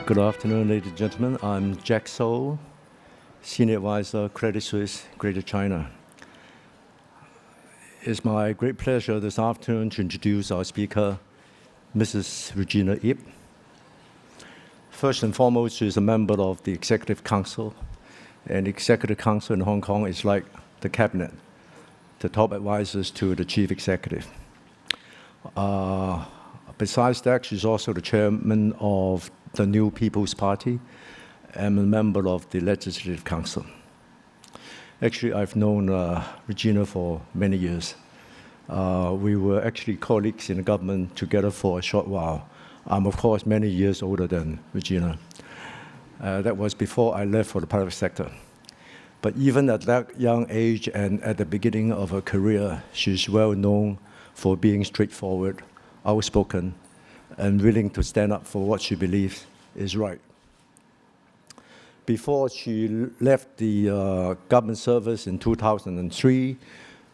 Good afternoon, ladies and gentlemen. I'm Jack So, Senior Advisor, Credit Suisse, Greater China. It's my great pleasure this afternoon to introduce our speaker, Mrs. Regina IP. First and foremost, she is a member of the Executive Council, and the Executive Council in Hong Kong is like the cabinet, the top advisors to the chief executive. Besides that, she's also the chairman of the New People's Party and a member of the Legislative Council. Actually, I've known Regina for many years. We were actually colleagues in the government together for a short while. I'm, of course, many years older than Regina. That was before I left for the private sector. But even at that young age and at the beginning of her career, she's well known for being straightforward, outspoken, and willing to stand up for what she believes is right. Before she left the government service in 2003,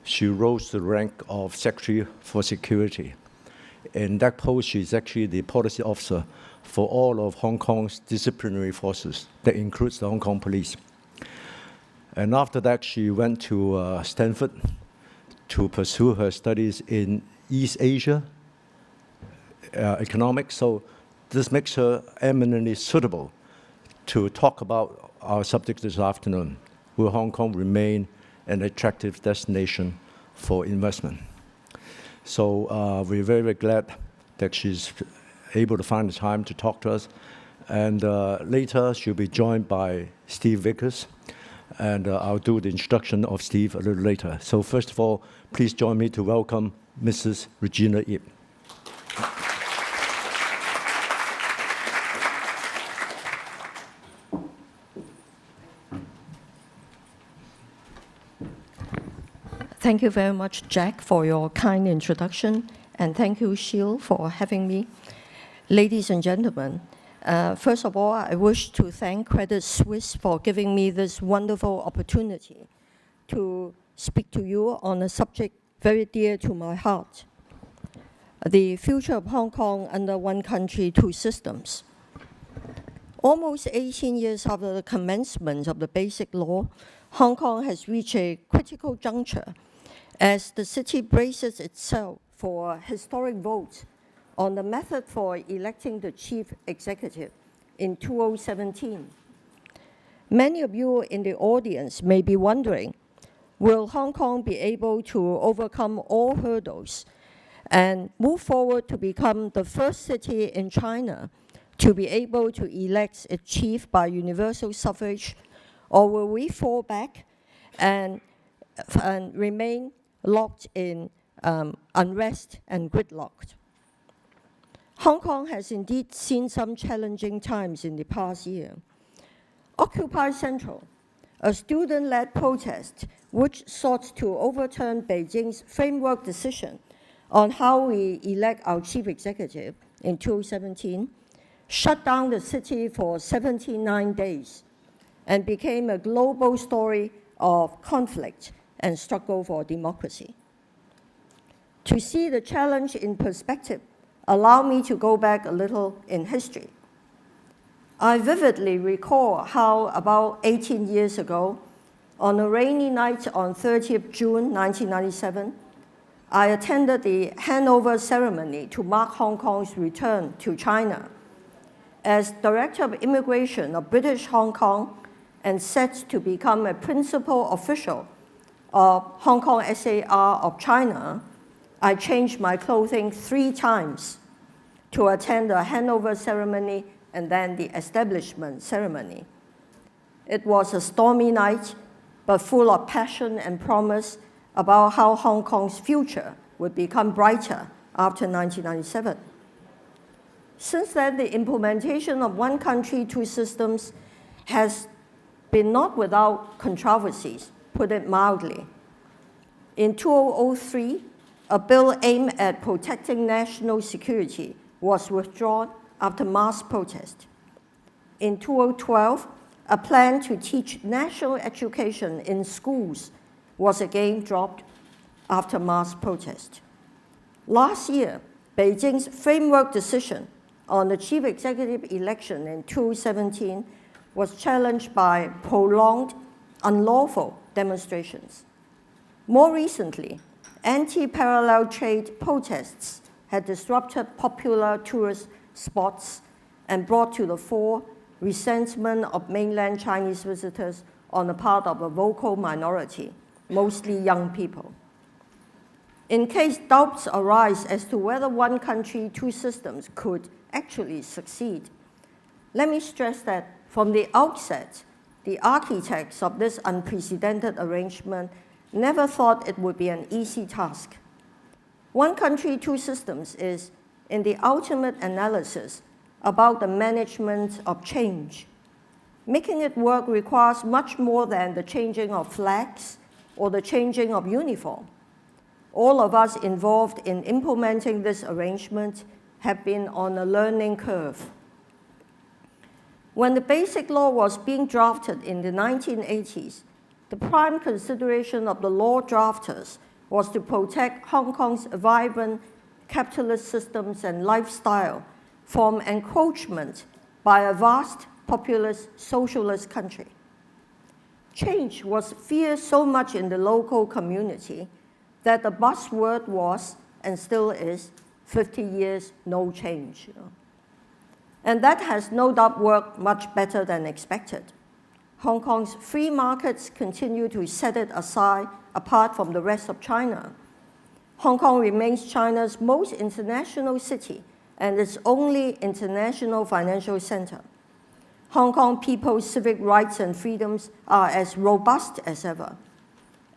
she rose to the rank of Secretary for Security. In that post, she's actually the policy officer for all of Hong Kong's disciplinary forces. That includes the Hong Kong police. And after that, she went to Stanford to pursue her studies in East Asia economics. So this makes her eminently suitable to talk about our subject this afternoon. Will Hong Kong remain an attractive destination for investment? So we're very, very glad that she's able to find the time to talk to us. And later, she'll be joined by Steve Vickers. And I'll do the introduction of Steve a little later. So first of all, please join me to welcome Mrs. Regina IP. Thank you very much, Jack, for your kind introduction, and thank you, Sheil, for having me. Ladies and gentlemen, first of all, I wish to thank Credit Suisse for giving me this wonderful opportunity to speak to you on a subject very dear to my heart, the future of Hong Kong under one country, two systems. Almost 18 years after the commencement of the Basic Law, Hong Kong has reached a critical juncture as the city braces itself for a historic vote on the method for electing the chief executive in 2017. Many of you in the audience may be wondering, will Hong Kong be able to overcome all hurdles and move forward to become the first city in China to be able to elect its chief by universal suffrage, or will we fall back and remain locked in unrest and gridlocked? Hong Kong has indeed seen some challenging times in the past year. Occupy Central, a student-led protest which sought to overturn Beijing's framework decision on how we elect our chief executive in 2017, shut down the city for 79 days and became a global story of conflict and struggle for democracy. To see the challenge in perspective, allow me to go back a little in history. I vividly recall how about 18 years ago, on a rainy night on 30th June 1997, I attended the handover ceremony to mark Hong Kong's return to China as Director of Immigration of British Hong Kong and set to become a principal official of Hong Kong SAR of China. I changed my clothing 3 times to attend the handover ceremony and then the establishment ceremony. It was a stormy night, but full of passion and promise about how Hong Kong's future would become brighter after 1997. Since then, the implementation of one country, two systems has been not without controversies, put it mildly. In 2003, a bill aimed at protecting national security was withdrawn after mass protest. In 2012, a plan to teach national education in schools was again dropped after mass protest. Last year, Beijing's framework decision on the chief executive election in 2017 was challenged by prolonged, unlawful demonstrations. More recently, anti-parallel trade protests had disrupted popular tourist spots and brought to the fore resentment of mainland Chinese visitors on the part of a vocal minority, mostly young people. In case doubts arise as to whether one country, two systems could actually succeed, let me stress that from the outset, the architects of this unprecedented arrangement never thought it would be an easy task. One country, two systems is, in the ultimate analysis, about the management of change. Making it work requires much more than the changing of flags or the changing of uniform. All of us involved in implementing this arrangement have been on a learning curve. When the Basic Law was being drafted in the 1980s, the prime consideration of the law drafters was to protect Hong Kong's vibrant capitalist systems and lifestyle from encroachment by a vast populous socialist country. Change was feared so much in the local community that the buzzword was, and still is, 50 years, no change. And that has no doubt worked much better than expected. Hong Kong's free markets continue to set it aside apart from the rest of China. Hong Kong remains China's most international city and its only international financial center. Hong Kong people's civic rights and freedoms are as robust as ever,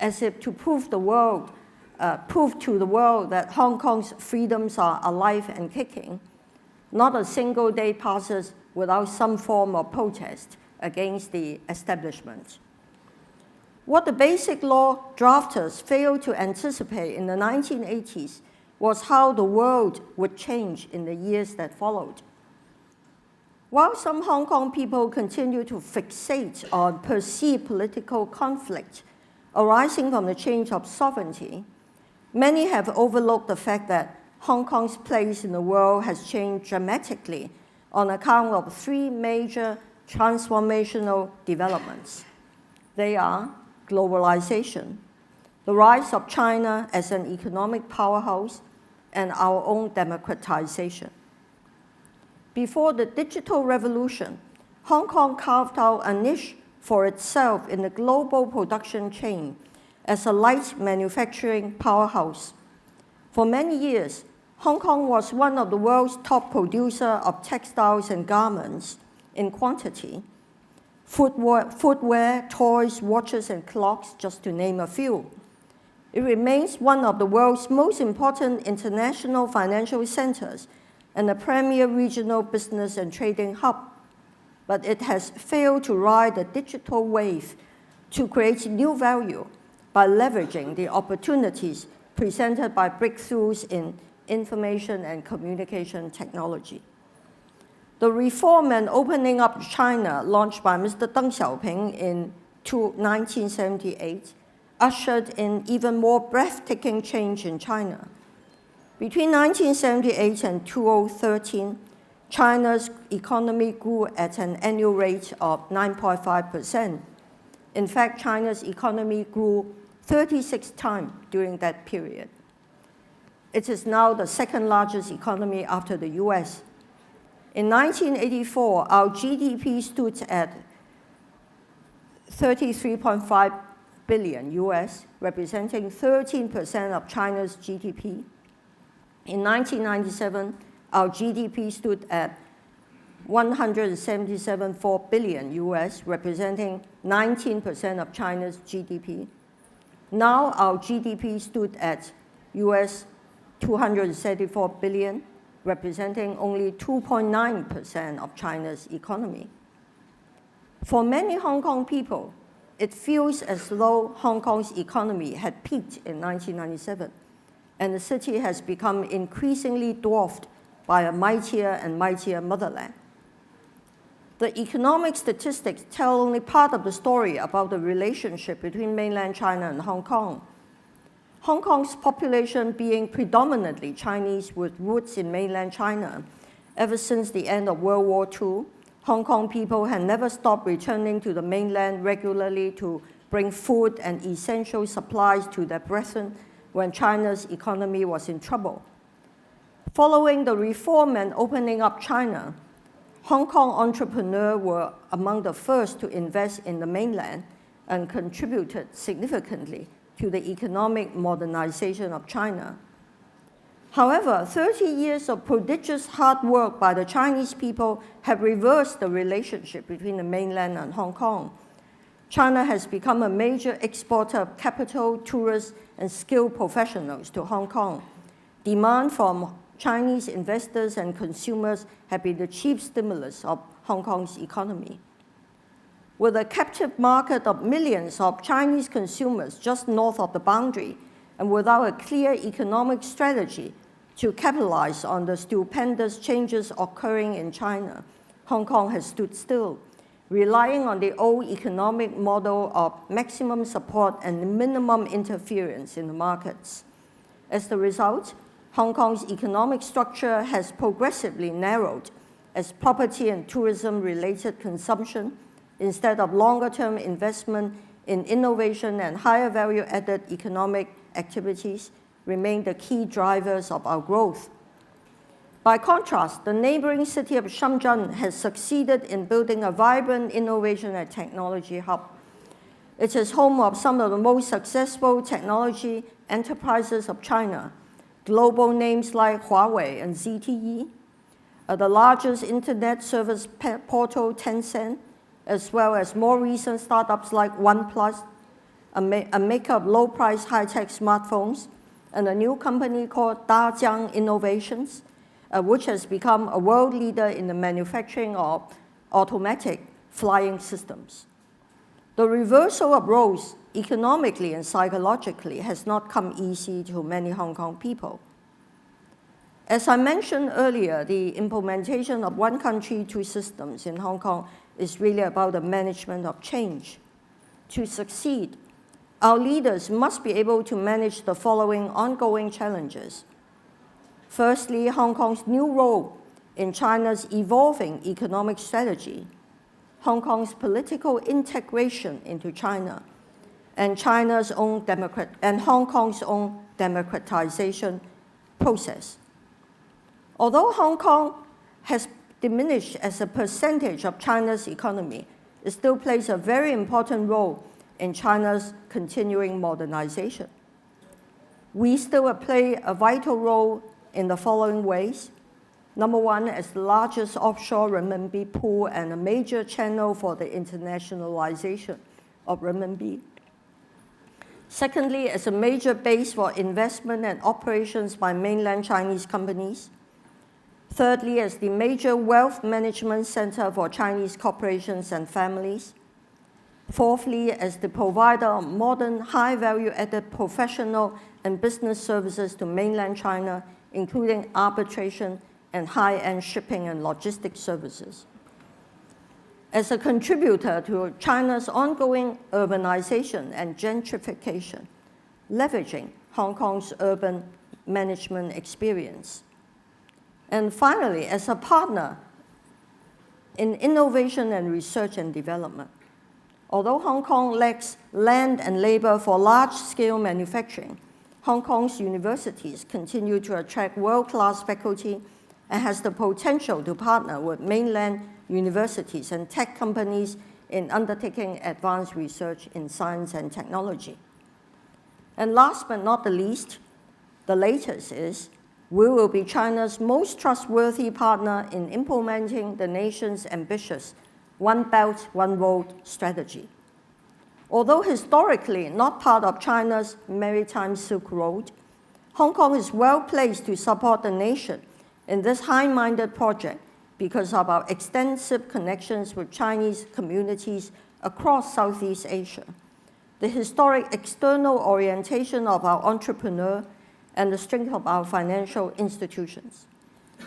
as if to prove to the world that Hong Kong's freedoms are alive and kicking. Not a single day passes without some form of protest against the establishment. What the Basic Law drafters failed to anticipate in the 1980s was how the world would change in the years that followed. While some Hong Kong people continue to fixate on perceived political conflict arising from the change of sovereignty, many have overlooked the fact that Hong Kong's place in the world has changed dramatically on account of three major transformational developments. They are globalization, the rise of China as an economic powerhouse, and our own democratization. Before the digital revolution, Hong Kong carved out a niche for itself in the global production chain as a light manufacturing powerhouse. For many years, Hong Kong was one of the world's top producers of textiles and garments in quantity, footwear, toys, watches, and clocks, just to name a few. It remains one of the world's most important international financial centers and a premier regional business and trading hub. But it has failed to ride the digital wave to create new value by leveraging the opportunities presented by breakthroughs in information and communication technology. The reform and opening up China launched by Mr. Deng Xiaoping in 1978 ushered in even more breathtaking change in China. Between 1978 and 2013, China's economy grew at an annual rate of 9.5%. In fact, China's economy grew 36 times during that period. It is now the second largest economy after the US. In 1984, our GDP stood at 33.5 billion US, representing 13% of China's GDP. In 1997, our GDP stood at 177.4 billion US, representing 19% of China's GDP. Now our GDP stood at US 274 billion, representing only 2.9% of China's economy. For many Hong Kong people, it feels as though Hong Kong's economy had peaked in 1997, and the city has become increasingly dwarfed by a mightier and mightier motherland. The economic statistics tell only part of the story about the relationship between mainland China and Hong Kong. Hong Kong's population being predominantly Chinese with roots in mainland China Ever since the end of World War II, Hong Kong people had never stopped returning to the mainland regularly to bring food and essential supplies to their brethren when China's economy was in trouble. Following the reform and opening up China, Hong Kong entrepreneurs were among the first to invest in the mainland and contributed significantly to the economic modernization of China. However, 30 years of prodigious hard work by the Chinese people have reversed the relationship between the mainland and Hong Kong. China has become a major exporter of capital, tourists, and skilled professionals to Hong Kong. Demand from Chinese investors and consumers have been the chief stimulus of Hong Kong's economy. With a captive market of millions of Chinese consumers just north of the boundary, and without a clear economic strategy to capitalize on the stupendous changes occurring in China, Hong Kong has stood still, relying on the old economic model of maximum support and minimum interference in the markets. As the result, Hong Kong's economic structure has progressively narrowed as property and tourism-related consumption, instead of longer-term investment in innovation and higher value-added economic activities, remain the key drivers of our growth. By contrast, the neighboring city of Shenzhen has succeeded in building a vibrant innovation and technology hub. It is home of some of the most successful technology enterprises of China, global names like Huawei and ZTE, the largest internet service portal Tencent, as well as more recent startups like OnePlus, a maker of low-price high-tech smartphones, and a new company called Dajiang Innovations, which has become a world leader in the manufacturing of automatic flying systems. The reversal of roles economically and psychologically has not come easy to many Hong Kong people. As I mentioned earlier, the implementation of one country, two systems in Hong Kong is really about the management of change. To succeed, our leaders must be able to manage the following ongoing challenges. Firstly, Hong Kong's new role in China's evolving economic strategy, Hong Kong's political integration into China, and Hong Kong's own democratization process. Although Hong Kong has diminished as a percentage of China's economy, it still plays a very important role in China's continuing modernization. We still play a vital role in the following ways. Number one, as the largest offshore renminbi pool and a major channel for the internationalization of renminbi. Secondly, as a major base for investment and operations by mainland Chinese companies. Thirdly, as the major wealth management center for Chinese corporations and families. Fourthly, as the provider of modern, high-value-added professional and business services to mainland China, including arbitration and high-end shipping and logistics services. As a contributor to China's ongoing urbanization and gentrification, leveraging Hong Kong's urban management experience. And finally, as a partner in innovation and research and development. Although Hong Kong lacks land and labor for large-scale manufacturing, Hong Kong's universities continue to attract world-class faculty and has the potential to partner with mainland universities and tech companies in undertaking advanced research in science and technology. And last but not the least, the latest is we will be China's most trustworthy partner in implementing the nation's ambitious One Belt, One Road strategy. Although historically not part of China's Maritime Silk Road, Hong Kong is well placed to support the nation in this high-minded project because of our extensive connections with Chinese communities across Southeast Asia, the historic external orientation of our entrepreneurs, and the strength of our financial institutions.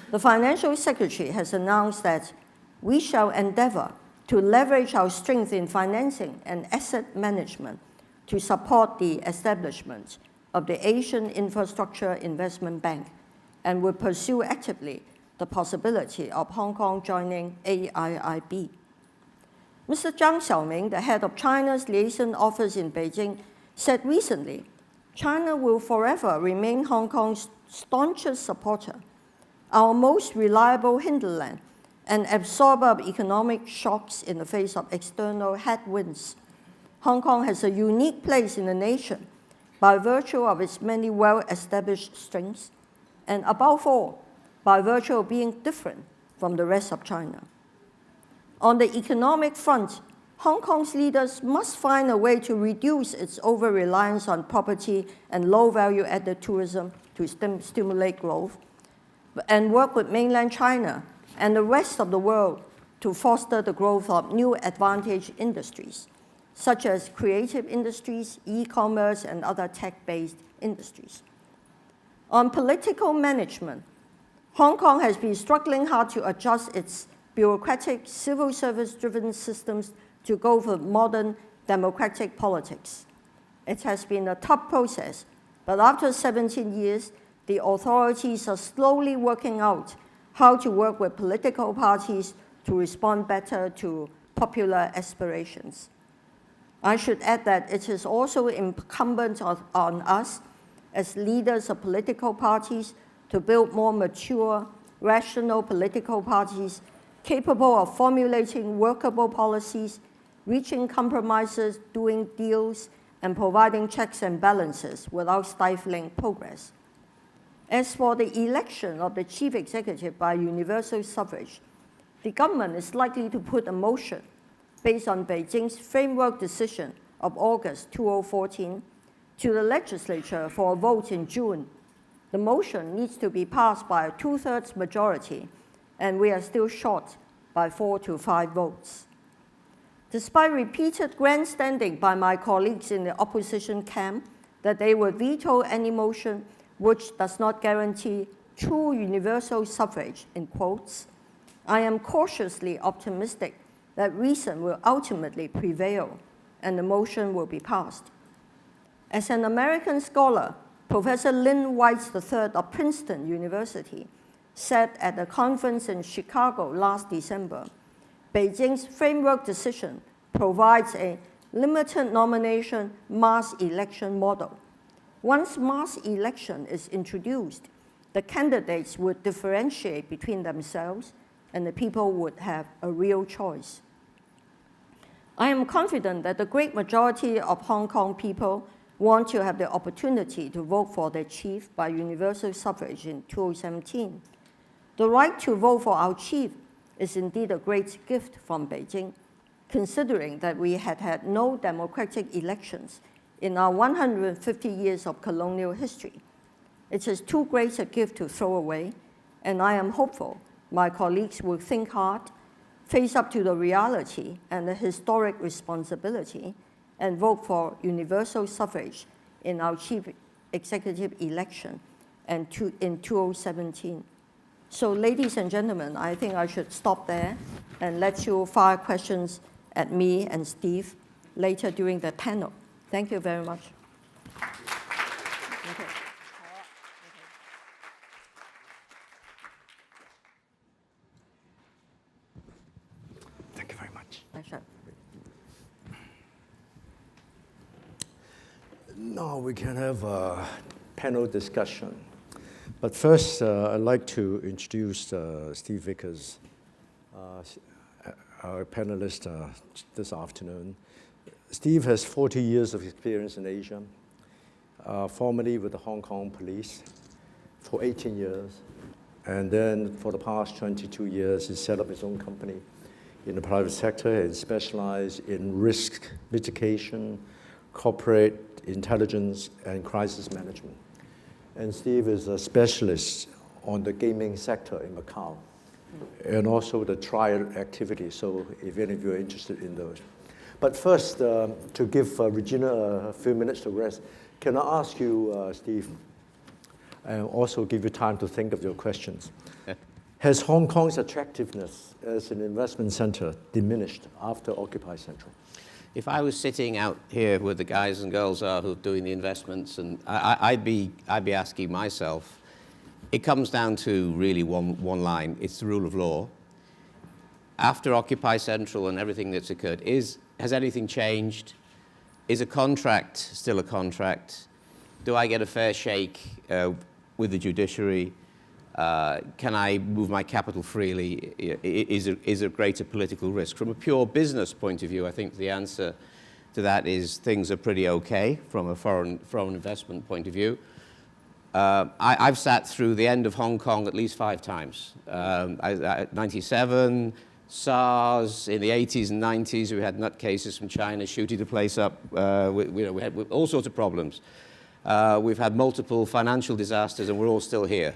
The Financial Secretary has announced that we shall endeavor to leverage our strength in financing and asset management to support the establishment of the Asian Infrastructure Investment Bank, and will pursue actively the possibility of Hong Kong joining AIIB. Mr. Zhang Xiaoming, the head of China's liaison office in Beijing, said recently, China will forever remain Hong Kong's staunchest supporter, our most reliable hinterland, and absorber of economic shocks in the face of external headwinds. Hong Kong has a unique place in the nation by virtue of its many well-established strengths, and above all, by virtue of being different from the rest of China. On the economic front, Hong Kong's leaders must find a way to reduce its over-reliance on property and low-value-added tourism to stimulate growth, and work with mainland China and the rest of the world to foster the growth of new advantage industries, such as creative industries, e-commerce, and other tech-based industries. On political management, Hong Kong has been struggling hard to adjust its bureaucratic, civil service-driven systems to go for modern democratic politics. It has been a tough process, but after 17 years, the authorities are slowly working out how to work with political parties to respond better to popular aspirations. I should add that it is also incumbent on us as leaders of political parties to build more mature, rational political parties capable of formulating workable policies, reaching compromises, doing deals, and providing checks and balances without stifling progress. As for the election of the chief executive by universal suffrage, the government is likely to put a motion based on Beijing's framework decision of August 2014 to the legislature for a vote in June. The motion needs to be passed by a 2/3 majority, and we are still short by 4 to 5 votes. Despite repeated grandstanding by my colleagues in the opposition camp that they will veto any motion which does not guarantee true universal suffrage, in quotes, I am cautiously optimistic that reason will ultimately prevail and the motion will be passed. As an American scholar, Professor Lynn White III of Princeton University said at a conference in Chicago last December, Beijing's framework decision provides a limited nomination mass election model. Once mass election is introduced, the candidates would differentiate between themselves and the people would have a real choice. I am confident that the great majority of Hong Kong people want to have the opportunity to vote for their chief by universal suffrage in 2017. The right to vote for our chief is indeed a great gift from Beijing, considering that we had had no democratic elections in our 150 years of colonial history. It is too great a gift to throw away, and I am hopeful my colleagues will think hard, face up to the reality and the historic responsibility, and vote for universal suffrage in our chief executive election in 2017. So, ladies and gentlemen, I think I should stop there and let you fire questions at me and Steve later during the panel. Thank you very much. Okay. Thank you very much. Pleasure. Now we can have a panel discussion. But first, I'd like to introduce Steve Vickers, our panelist this afternoon. Steve has 40 years of experience in Asia, formerly with the Hong Kong police for 18 years. And then for the past 22 years, he set up his own company in the private sector and specialized in risk mitigation, corporate intelligence, and crisis management. And Steve is a specialist on the gaming sector in Macau, and also the trial activity, so if any of you are interested in those. But first, to give Regina a few minutes to rest, can I ask you, Steve, and also give you time to think of your questions. Has Hong Kong's attractiveness as an investment center diminished after Occupy Central? If I was sitting out here with the guys and girls who are doing the investments, and I'd be asking myself, it comes down to really one line. It's the rule of law. After Occupy Central and everything that's occurred, has anything changed? Is a contract still a contract? Do I get a fair shake with the judiciary? Can I move my capital freely? Is a greater political risk? From a pure business point of view, I think the answer to that is things are pretty okay from a foreign investment point of view. I've sat through the end of Hong Kong at least 5 times. 97, SARS, in the 80s and 90s, we had nutcases from China shooting the place up. We had all sorts of problems. We've had multiple financial disasters, and we're all still here.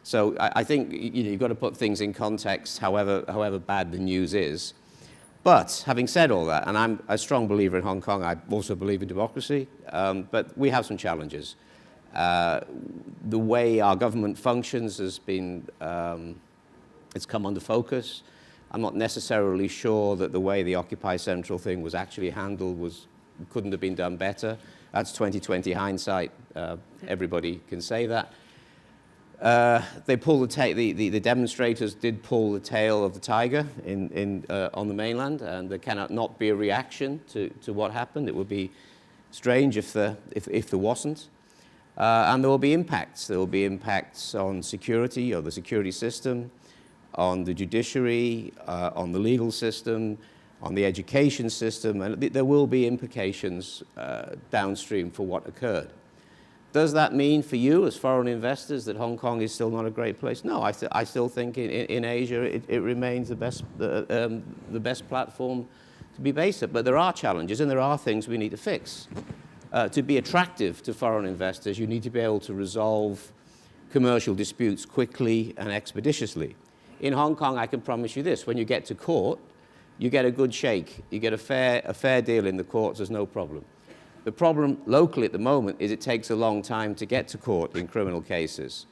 So I think you've got to put things in context, however bad the news is. But having said all that, and I'm a strong believer in Hong Kong, I also believe in democracy, but we have some challenges. The way our government functions has been, it's come under focus. I'm not necessarily sure that the way the Occupy Central thing was actually handled couldn't have been done better. That's 20/20 hindsight. Everybody can say that. They pulled the demonstrators did pull the tail of the tiger on the mainland, and there cannot not be a reaction to what happened. It would be strange if there wasn't. And there will be impacts. There will be impacts on security or the security system, on the judiciary, on the legal system, on the education system, and there will be implications downstream for what occurred. Does that mean for you as foreign investors that Hong Kong is still not a great place? No, I still think in Asia it remains the best platform to be based at. But there are challenges and there are things we need to fix. To be attractive to foreign investors, you need to be able to resolve commercial disputes quickly and expeditiously. In Hong Kong, I can promise you this: when you get to court, you get a good shake. You get a fair deal in the courts. There's no problem. The problem locally at the moment is it takes a long time to get to court in criminal cases.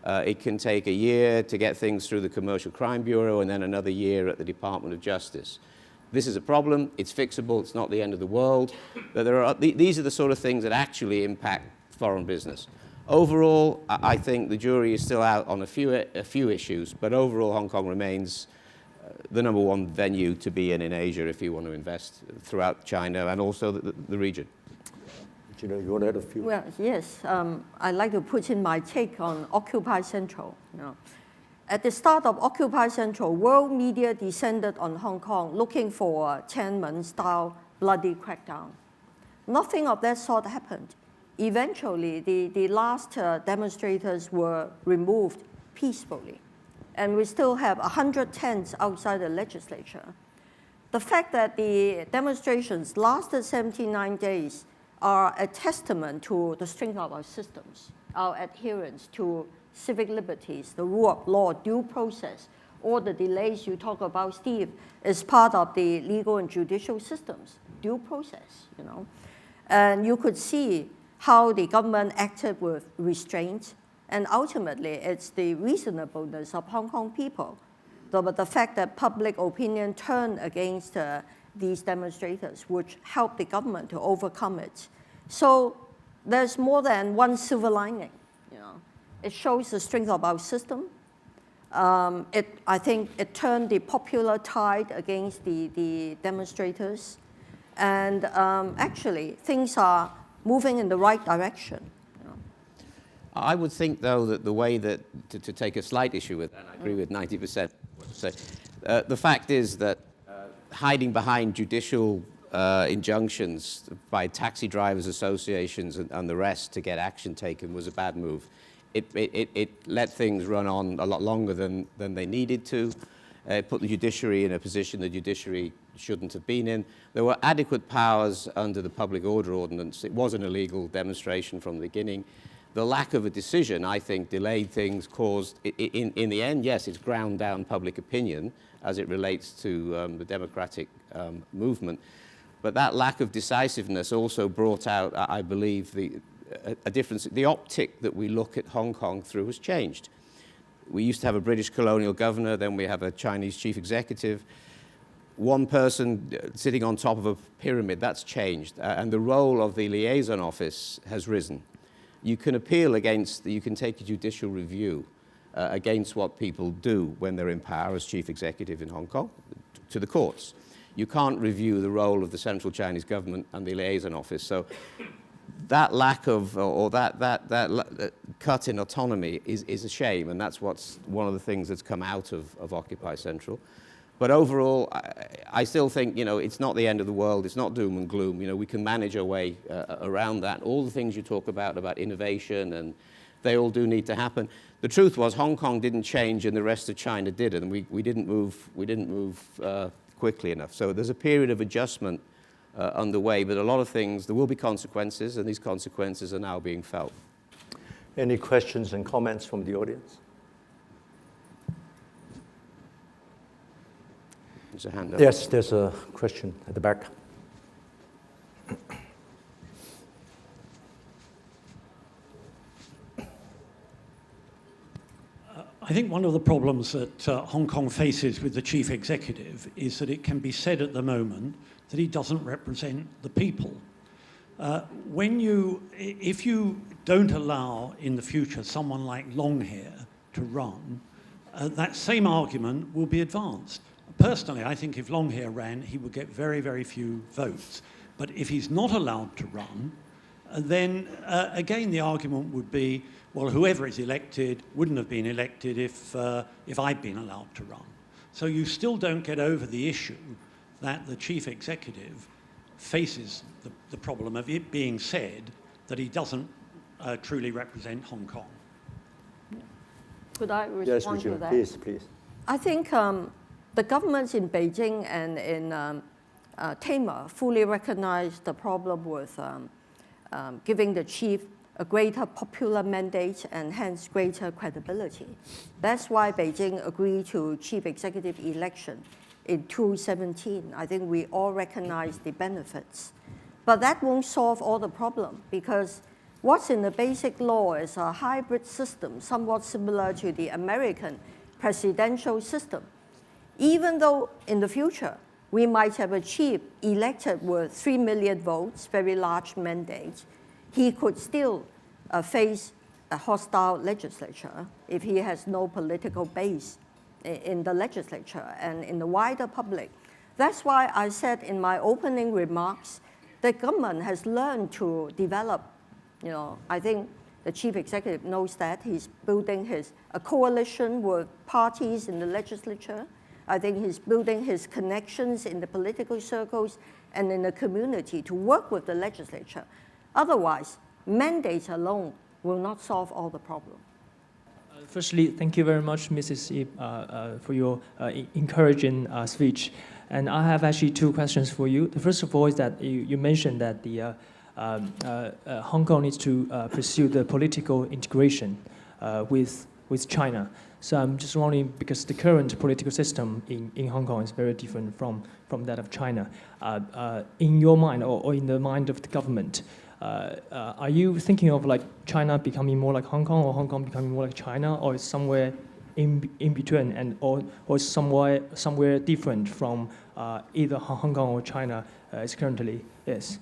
It can take a year to get things through the Commercial Crime Bureau and then another year at the Department of Justice. This is a problem. It's fixable. It's not the end of the world. But these are the sort of things that actually impact foreign business. Overall, I think the jury is still out on a few issues, but overall Hong Kong remains the #1 venue to be in Asia if you want to invest throughout China and also the region. Regina, you want to add a few? Well, yes. I'd like to put in my take on Occupy Central. At the start of Occupy Central, world media descended on Hong Kong looking for a Tiananmen-style bloody crackdown. Nothing of that sort happened. Eventually, the last demonstrators were removed peacefully, and we still have 100 tents outside the legislature. The fact that the demonstrations lasted 79 days are a testament to the strength of our systems, our adherence to civic liberties, the rule of law, due process. All the delays you talk about, Steve, is part of the legal and judicial systems, due process, And you could see how the government acted with restraint, and ultimately it's the reasonableness of Hong Kong people. But the fact that public opinion turned against these demonstrators, which helped the government to overcome it. So there's more than one silver lining. It shows the strength of our system. I think it turned the popular tide against the demonstrators. And actually, things are moving in the right direction. I would think, though, that the way that, to take a slight issue with, and I agree with 90% what you say, the fact is that hiding behind judicial injunctions by taxi drivers associations and the rest to get action taken was a bad move. It let things run on a lot longer than they needed to. It put the judiciary in a position the judiciary shouldn't have been in. There were adequate powers under the Public Order Ordinance. It was an illegal demonstration from the beginning. The lack of a decision, I think, delayed things, caused, in the end, yes, it's ground down public opinion as it relates to the democratic movement. But that lack of decisiveness also brought out, I believe, a difference. The optic that we look at Hong Kong through has changed. We used to have a British colonial governor, then we have a Chinese chief executive. One person sitting on top of a pyramid, that's changed. And the role of the liaison office has risen. You can appeal against, you can take a judicial review against what people do when they're in power as chief executive in Hong Kong, to the courts. You can't review the role of the central Chinese government and the liaison office. So that lack of, or that cut in autonomy is a shame, and that's what's one of the things that's come out of Occupy Central. But overall, I still think, you know, it's not the end of the world. It's not doom and gloom. You know, we can manage our way around that. All the things you talk about innovation, and they all do need to happen. The truth was, Hong Kong didn't change, and the rest of China did it, and we didn't move quickly enough. So there's a period of adjustment underway, but a lot of things, there will be consequences, and these consequences are now being felt. Any questions and comments from the audience? There's a hand up. Yes, there's a question at the back. I think one of the problems that Hong Kong faces with the chief executive is that it can be said at the moment that he doesn't represent the people. If you don't allow in the future someone like Longhair to run, that same argument will be advanced. Personally, I think if Longhair ran, he would get very, very few votes. But if he's not allowed to run, then again the argument would be, well, whoever is elected wouldn't have been elected if I'd been allowed to run. So you still don't get over the issue that the chief executive faces the problem of it being said that he doesn't truly represent Hong Kong. Could I respond to that? Yes, please. I think the governments in Beijing and in Timor fully recognize the problem with giving the chief a greater popular mandate and hence greater credibility. That's why Beijing agreed to chief executive election in 2017. I think we all recognize the benefits. But that won't solve all the problem, because what's in the basic law is a hybrid system, somewhat similar to the American presidential system. Even though in the future, we might have a chief elected with 3 million votes, very large mandate, he could still face a hostile legislature if he has no political base in the legislature and in the wider public. That's why I said in my opening remarks, the government has learned to develop, you know, I think the chief executive knows that. He's building a coalition with parties in the legislature. I think he's building his connections in the political circles and in the community to work with the legislature. Otherwise, mandates alone will not solve all the problems. Firstly, thank you very much, Mrs. Yip, for your encouraging speech. And I have actually two questions for you. The first of all is that you mentioned that the Hong Kong needs to pursue the political integration with China. So I'm just wondering, because the current political system in Hong Kong is very different from that of China. In your mind, or in the mind of the government, are you thinking of like China becoming more like Hong Kong, or Hong Kong becoming more like China, or is somewhere in between, and or somewhere different from either Hong Kong or China as currently is?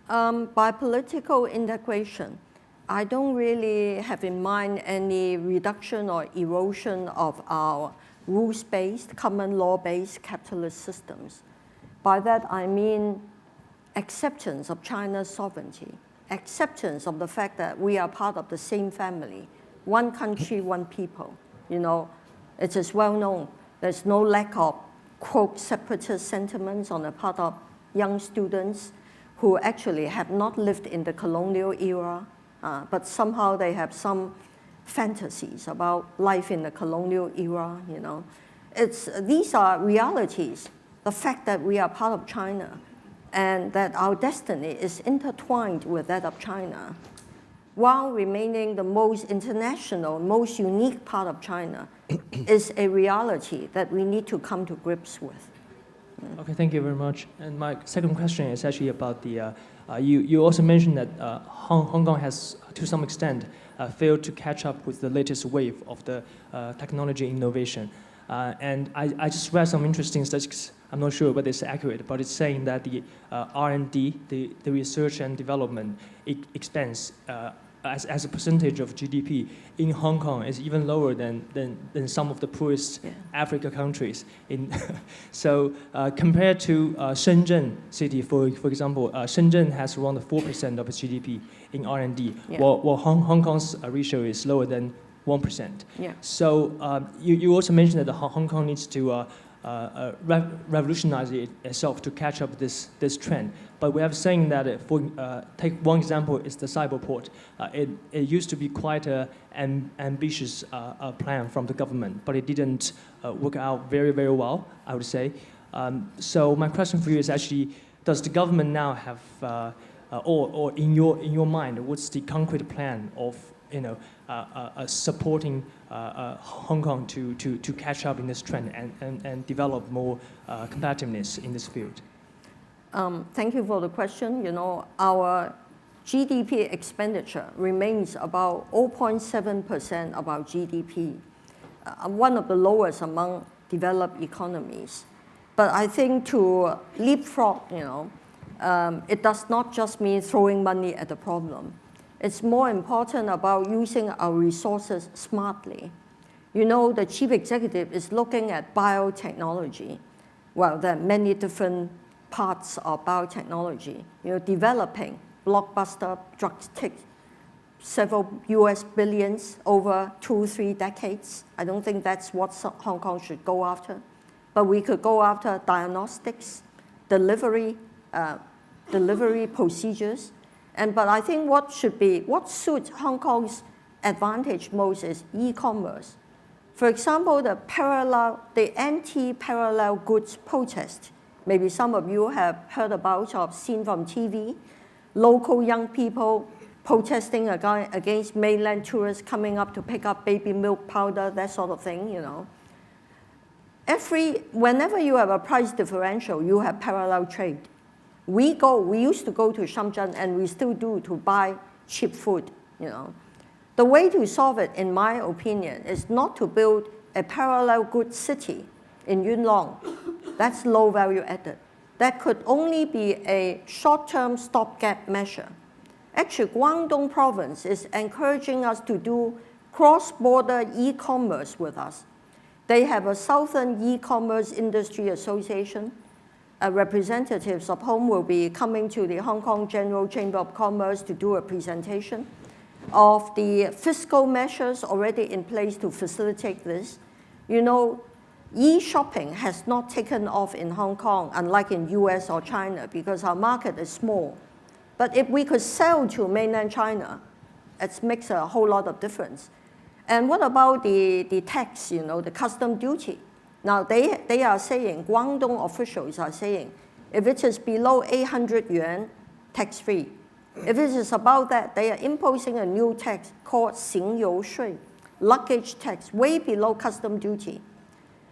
By political integration, I don't really have in mind any reduction or erosion of our rules-based, common law-based capitalist systems. By that I mean acceptance of China's sovereignty, acceptance of the fact that we are part of the same family, one country, one people. You know, it is well known. There's no lack of, quote, separatist sentiments on the part of young students who actually have not lived in the colonial era, but somehow they have some fantasies about life in the colonial era, you know. These are realities, the fact that we are part of China and that our destiny is intertwined with that of China, while remaining the most international, most unique part of China, is a reality that we need to come to grips with. Okay, thank you very much. And my second question is actually about the, you also mentioned that Hong Kong has, to some extent, failed to catch up with the latest wave of the technology innovation. And I just read some interesting statistics. I'm not sure whether it's accurate, but it's saying that the R&D, the research and development expense as a percentage of GDP in Hong Kong is even lower than some of the poorest Africa countries. So compared to Shenzhen city, for example, Shenzhen has around 4% of its GDP in R&D, while Hong Kong's ratio is lower than 1%. Yeah. So you also mentioned that Hong Kong needs to revolutionize itself to catch up this trend. But we have saying that, take one example, is the cyberport. It used to be quite an ambitious plan from the government, but it didn't work out very, very well, I would say. So my question for you is actually, does the government now have, or in your mind, what's the concrete plan of supporting Hong Kong to catch up in this trend and develop more competitiveness in this field? Thank you for the question. Our GDP expenditure remains about 0.7% of our GDP, one of the lowest among developed economies. But I think to leapfrog, it does not just mean throwing money at the problem. It's more important about using our resources smartly. The chief executive is looking at biotechnology. Well, there are many different parts of biotechnology. Developing blockbuster drugs take several US billions over 2-3 decades. I don't think that's what Hong Kong should go after. But we could go after diagnostics, delivery procedures. But I think what suits Hong Kong's advantage most is e-commerce. For example, the anti-parallel goods protest. Maybe some of you have heard about or seen from TV, local young people protesting against mainland tourists coming up to pick up baby milk powder, that sort of thing, Whenever you have a price differential, you have parallel trade. We used to go to Shenzhen, and we still do, to buy cheap food, The way to solve it, in my opinion, is not to build a parallel goods city in Yuen Long. That's low value added. That could only be a short-term stopgap measure. Actually, Guangdong province is encouraging us to do cross-border e-commerce with us. They have a Southern E-commerce Industry Association, representatives of whom will be coming to the Hong Kong General Chamber of Commerce to do a presentation of the fiscal measures already in place to facilitate this. E-shopping has not taken off in Hong Kong, unlike in US or China, because our market is small. But if we could sell to mainland China, it makes a whole lot of difference. And what about the tax, the custom duty? Now, they are saying, Guangdong officials are saying, if it is below 800 yuan, tax-free. If it is about that, they are imposing a new tax called 行邮税, luggage tax, way below custom duty.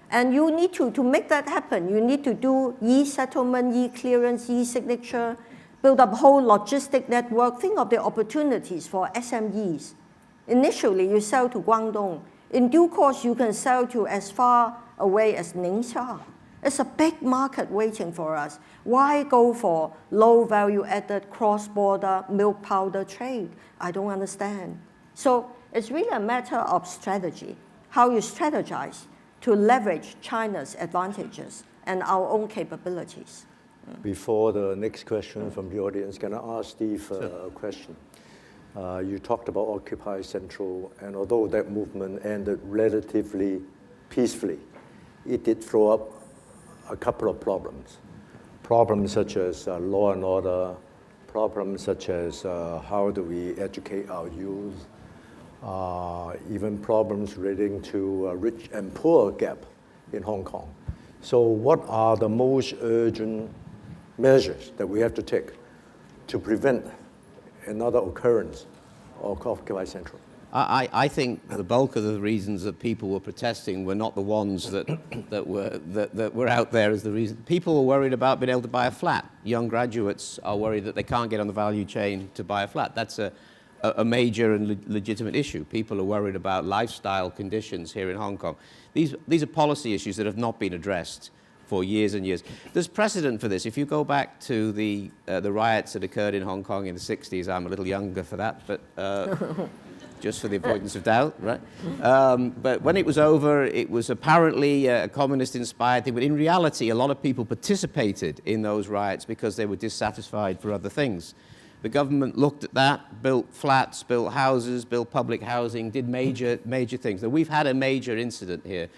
And you need to make that happen, you need to do e-settlement, e-clearance, e-signature, build up a whole logistic network. Think of the opportunities for SMEs. Initially, you sell to Guangdong. In due course, you can sell to as far away as Ningxia. It's a big market waiting for us. Why go for low value added cross-border milk powder trade? I don't understand. So it's really a matter of strategy, how you strategize to leverage China's advantages and our own capabilities. Before the next question from the audience, can I ask Steve a question? You talked about Occupy Central, and although that movement ended relatively peacefully, it did throw up a couple of problems. Problems such as law and order, problems such as how do we educate our youth, even problems relating to rich and poor gap in Hong Kong. So what are the most urgent measures that we have to take to prevent another occurrence of Occupy Central? I think the bulk of the reasons that people were protesting were not the ones that were out there as the reason. People were worried about being able to buy a flat. Young graduates are worried that they can't get on the value chain to buy a flat. That's a major and legitimate issue. People are worried about lifestyle conditions here in Hong Kong. These are policy issues that have not been addressed for years and years. There's precedent for this. If you go back to the riots that occurred in Hong Kong in the 60s, I'm a little younger for that, but just for the avoidance of doubt, right? But when it was over, it was apparently a communist-inspired thing, but in reality, a lot of people participated in those riots because they were dissatisfied for other things. The government looked at that, built flats, built houses, built public housing, did major things. Now, we've had a major incident here.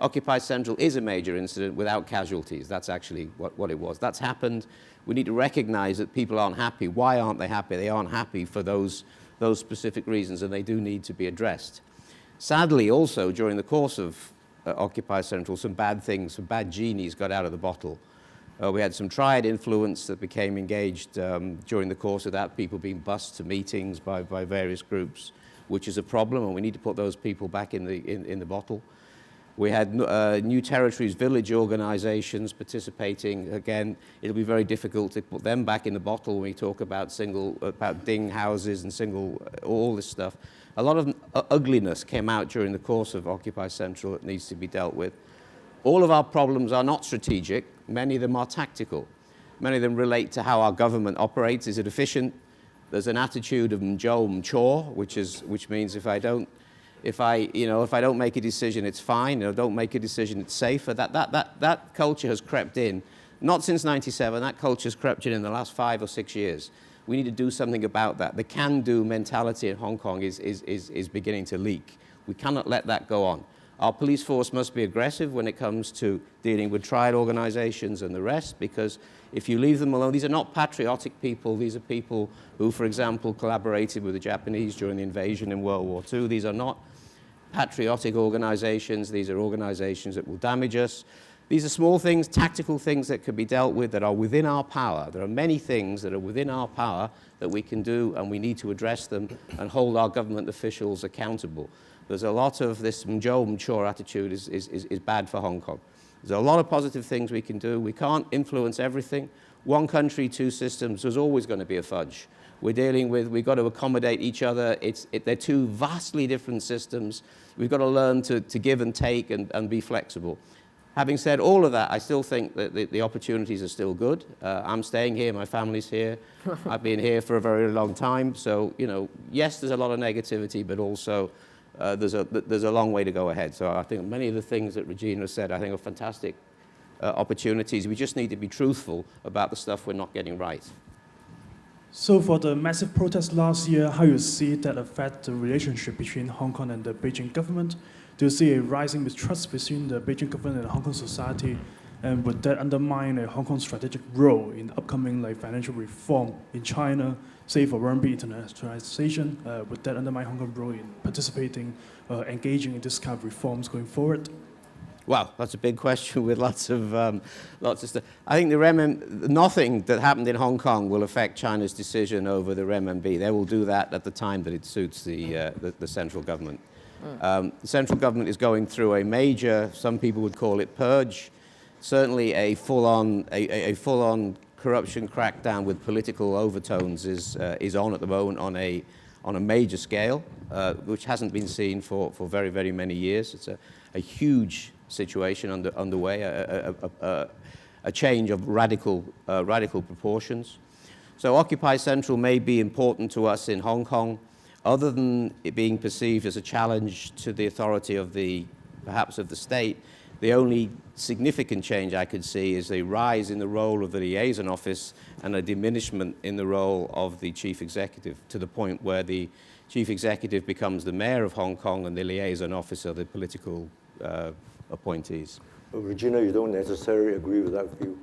Occupy Central is a major incident without casualties. That's actually what it was. That's happened. We need to recognize that people aren't happy. Why aren't they happy? They aren't happy for those specific reasons, and they do need to be addressed. Sadly, also, during the course of Occupy Central, some bad things, some bad genies got out of the bottle. We had some triad influence that became engaged during the course of that, people being bussed to meetings by various groups, which is a problem, and we need to put those people back in the bottle. We had New Territories village organizations participating. Again, it'll be very difficult to put them back in the bottle when we talk about ding houses and all this stuff. A lot of ugliness came out during the course of Occupy Central that needs to be dealt with. All of our problems are not strategic. Many of them are tactical. Many of them relate to how our government operates. Is it efficient? There's an attitude of mjo, which means if I don't make a decision, it's fine. Don't make a decision, it's safer. That culture has crept in, not since '97. That culture has crept in the last 5 or 6 years. We need to do something about that. The can-do mentality in Hong Kong is beginning to leak. We cannot let that go on. Our police force must be aggressive when it comes to dealing with triad organizations and the rest, because if you leave them alone, these are not patriotic people. These are people who, for example, collaborated with the Japanese during the invasion in World War II. These are not patriotic organizations. These are organizations that will damage us. These are small things, tactical things that can be dealt with that are within our power. There are many things that are within our power that we can do, and we need to address them and hold our government officials accountable. There's a lot of this mjo attitude is bad for Hong Kong. There's a lot of positive things we can do. We can't influence everything. One country, two systems, there's always going to be a fudge. We've got to accommodate each other. They're two vastly different systems. We've got to learn to give and take and be flexible. Having said all of that, I still think that the opportunities are still good. I'm staying here, my family's here. I've been here for a very long time. So, yes, there's a lot of negativity, but also there's a long way to go ahead. So I think many of the things that Regina said, I think are fantastic opportunities. We just need to be truthful about the stuff we're not getting right. So for the massive protest last year, how you see that affect the relationship between Hong Kong and the Beijing government? Do you see a rising mistrust between the Beijing government and Hong Kong society? And would that undermine a Hong Kong strategic role in upcoming financial reform in China, say for RMB internationalization? Would that undermine Hong Kong's role in participating, engaging in this kind of reforms going forward? Well, that's a big question with lots of stuff. I think nothing that happened in Hong Kong will affect China's decision over the renminbi. They will do that at the time that it suits the central government. The central government is going through a major, some people would call it purge, certainly a full-on corruption crackdown with political overtones is on at the moment on a major scale, which hasn't been seen for very, very many years. It's a huge situation underway, a change of radical proportions. So Occupy Central may be important to us in Hong Kong, other than it being perceived as a challenge to the authority of perhaps of the state. The only significant change I could see is a rise in the role of the liaison office and a diminishment in the role of the chief executive, to the point where the chief executive becomes the mayor of Hong Kong and the liaison officer the political appointees. Regina, you don't necessarily agree with that view?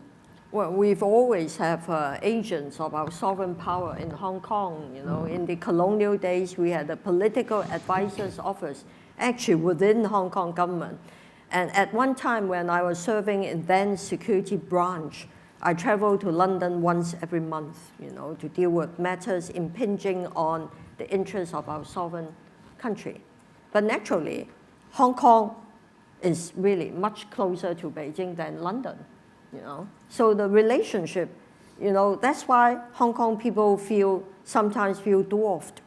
Well, we've always have agents of our sovereign power in Hong Kong. In the colonial days, we had a political advisor's office actually within the Hong Kong government. And at one time when I was serving in then security branch, I traveled to London once every month, to deal with matters impinging on the interests of our sovereign country. But naturally, Hong Kong is really much closer to Beijing than London, So the relationship, that's why Hong Kong people sometimes feel dwarfed,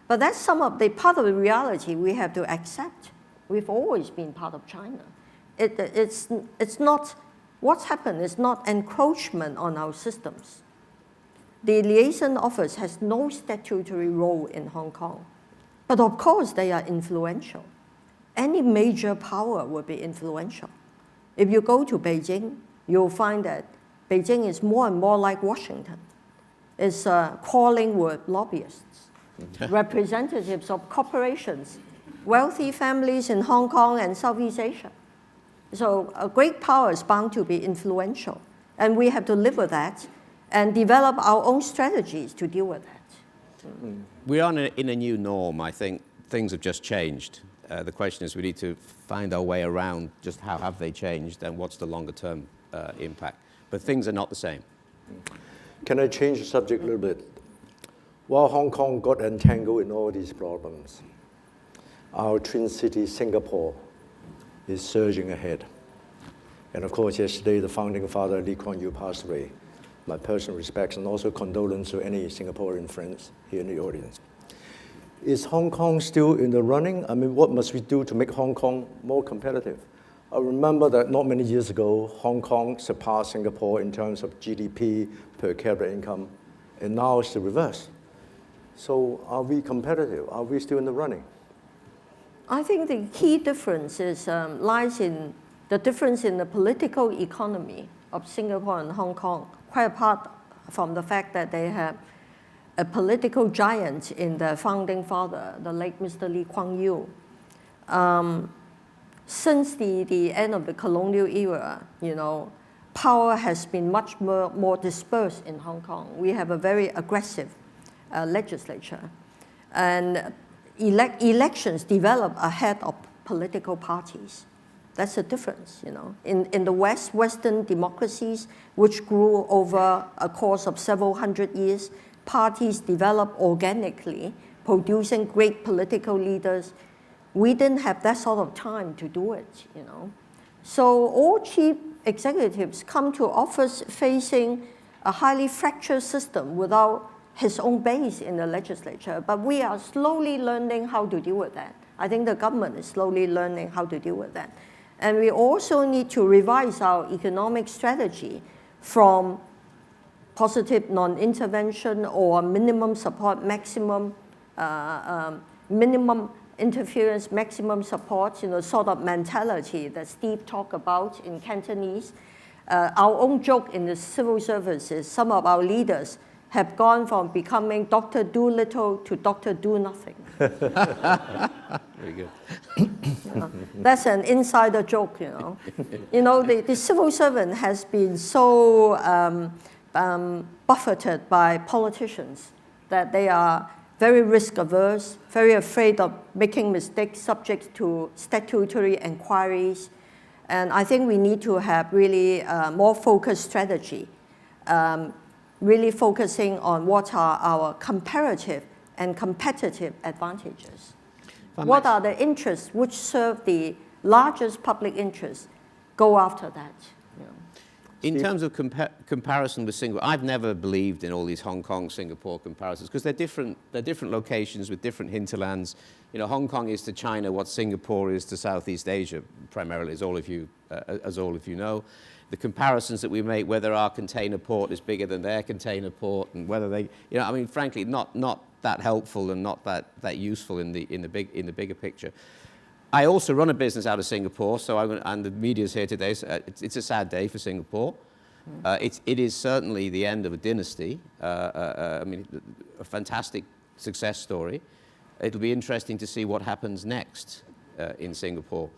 But that's some of the part of the reality we have to accept. We've always been part of China. It's not what's happened is not encroachment on our systems. The liaison office has no statutory role in Hong Kong. But of course, they are influential. Any major power will be influential. If you go to Beijing, you'll find that Beijing is more and more like Washington. It's calling with lobbyists, representatives of corporations, wealthy families in Hong Kong and Southeast Asia. So a great power is bound to be influential. And we have to live with that and develop our own strategies to deal with that. We are in a new norm. I think things have just changed. The question is we need to find our way around just how have they changed and what's the longer term impact. But things are not the same. Can I change the subject a little bit? While Hong Kong got entangled in all these problems, our twin city, Singapore, is surging ahead. And of course, yesterday, the founding father, Lee Kuan Yew, passed away. My personal respects and also condolence to any Singaporean friends here in the audience. Is Hong Kong still in the running? I mean, what must we do to make Hong Kong more competitive? I remember that not many years ago, Hong Kong surpassed Singapore in terms of GDP per capita income, and now it's the reverse. So are we competitive? Are we still in the running? I think the key difference is, lies in the difference in the political economy of Singapore and Hong Kong, quite apart from the fact that they have a political giant in the founding father, the late Mr. Lee Kuan Yew. Since the end of the colonial era, power has been much more dispersed in Hong Kong. We have a very aggressive legislature. And elections develop ahead of political parties. That's the difference, In the West, Western democracies, which grew over a course of several hundred years, parties develop organically, producing great political leaders. We didn't have that sort of time to do it, So all chief executives come to office facing a highly fractured system without his own base in the legislature. But we are slowly learning how to deal with that. I think the government is slowly learning how to deal with that. And we also need to revise our economic strategy from positive non-intervention or minimum support, minimum interference, maximum support, sort of mentality that Steve talked about in Cantonese. Our own joke in the civil service is some of our leaders have gone from becoming Dr. Do-Little to Dr. Do-Nothing. Very good. That's an insider joke, The civil servant has been so buffeted by politicians that they are very risk averse, very afraid of making mistakes, subject to statutory inquiries. And I think we need to have really more focused strategy, really focusing on what are our comparative and competitive advantages. What are the interests which serve the largest public interests? Go after that. In terms of comparison with Singapore, I've never believed in all these Hong Kong, Singapore comparisons because they're different locations with different hinterlands. Hong Kong is to China what Singapore is to Southeast Asia, primarily, as all of you know. The comparisons that we make, whether our container port is bigger than their container port, and whether they, frankly, not that helpful and not that useful in the bigger picture. I also run a business out of Singapore, and the media's here today. So it's a sad day for Singapore. It is certainly the end of a dynasty. A fantastic success story. It'll be interesting to see what happens next in Singapore.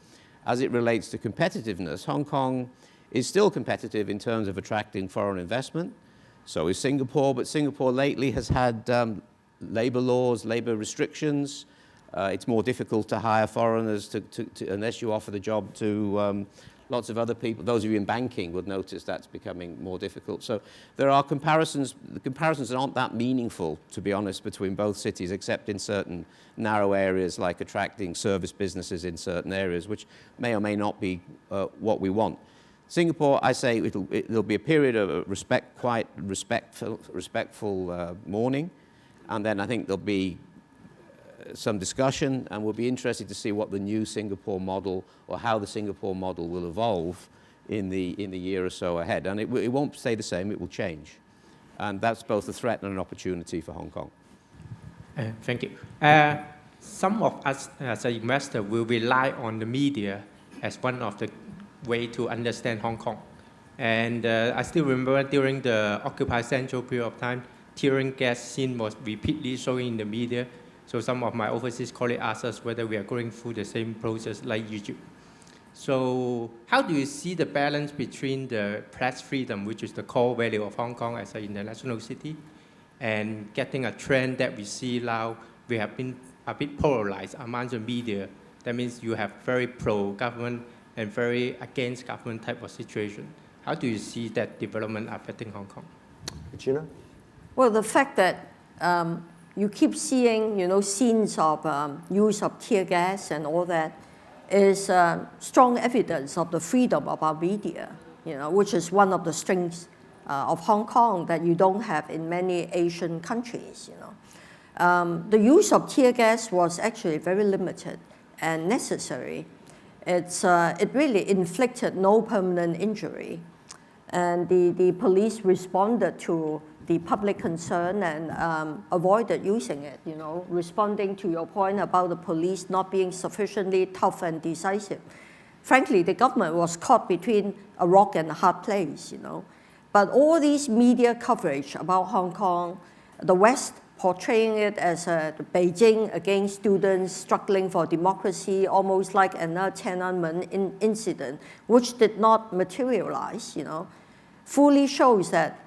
As it relates to competitiveness, Hong Kong is still competitive in terms of attracting foreign investment. So is Singapore, but Singapore lately has had labor laws, labor restrictions. It's more difficult to hire foreigners unless you offer the job to lots of other people. Those of you in banking would notice that's becoming more difficult. So there are comparisons. The comparisons aren't that meaningful, to be honest, between both cities, except in certain narrow areas like attracting service businesses in certain areas, which may or may not be what we want. Singapore, I say it'll be a period of respectful mourning, and then I think there'll be some discussion, and we'll be interested to see what the new Singapore model or how the Singapore model will evolve in the year or so ahead. And it won't stay the same, it will change. And that's both a threat and an opportunity for Hong Kong. Thank you. Some of us as an investor will rely on the media as one of the way to understand Hong Kong. And I still remember during the Occupy Central period of time, teargas scene was repeatedly showing in the media. So some of my overseas colleagues asked us whether we are going through the same process like Egypt. So how do you see the balance between the press freedom, which is the core value of Hong Kong as an international city, and getting a trend that we see now? We have been a bit polarized among the media. That means you have very pro-government and very against government type of situation. How do you see that development affecting Hong Kong? Regina? Well, the fact that you keep seeing, scenes of use of tear gas and all that is strong evidence of the freedom of our media, which is one of the strengths of Hong Kong that you don't have in many Asian countries, The use of tear gas was actually very limited and necessary. It really inflicted no permanent injury. And the police responded to the public concern and avoided using it, responding to your point about the police not being sufficiently tough and decisive. Frankly, the government was caught between a rock and a hard place, But all these media coverage about Hong Kong, the West portraying it as Beijing against students struggling for democracy, almost like another Tiananmen incident, which did not materialize, fully shows that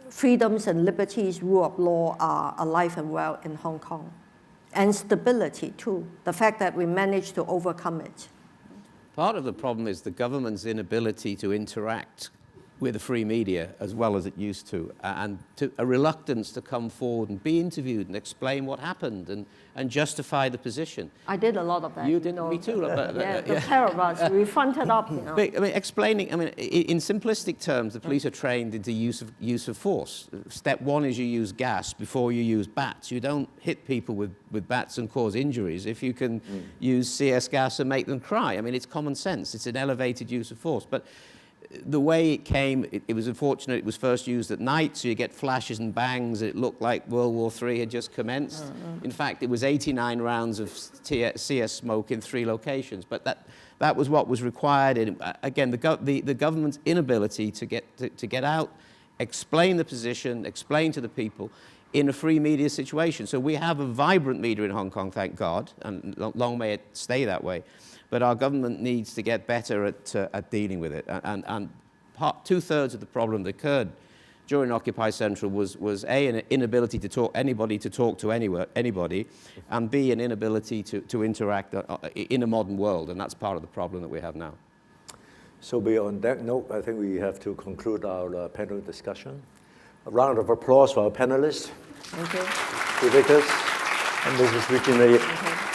freedoms and liberties, rule of law are alive and well in Hong Kong. And stability too, the fact that we managed to overcome it. Part of the problem is the government's inability to interact with the free media as well as it used to, and a reluctance to come forward and be interviewed and explain what happened and justify the position. I did a lot of that. You did, me too. The pair of us, we fronted up, But, explaining, in simplistic terms, the police are trained into use of force. Step one is you use gas before you use bats. You don't hit people with bats and cause injuries if you can use CS gas and make them cry. It's common sense. It's an elevated use of force. But the way it came, it was unfortunate. It was first used at night, so you get flashes and bangs. It looked like World War III had just commenced. In fact, it was 89 rounds of CS smoke in 3 locations. But that was what was required. And again, the government's inability to get out, explain the position, explain to the people in a free media situation. So we have a vibrant media in Hong Kong, thank God, and long may it stay that way. But our government needs to get better at dealing with it. And 2/3 of the problem that occurred during Occupy Central was A, an inability to talk to anybody, and B, an inability to interact in a modern world. And that's part of the problem that we have now. So beyond that note, I think we have to conclude our panel discussion. A round of applause for our panelists. Thank you. Vickers and Mrs. Regina IP.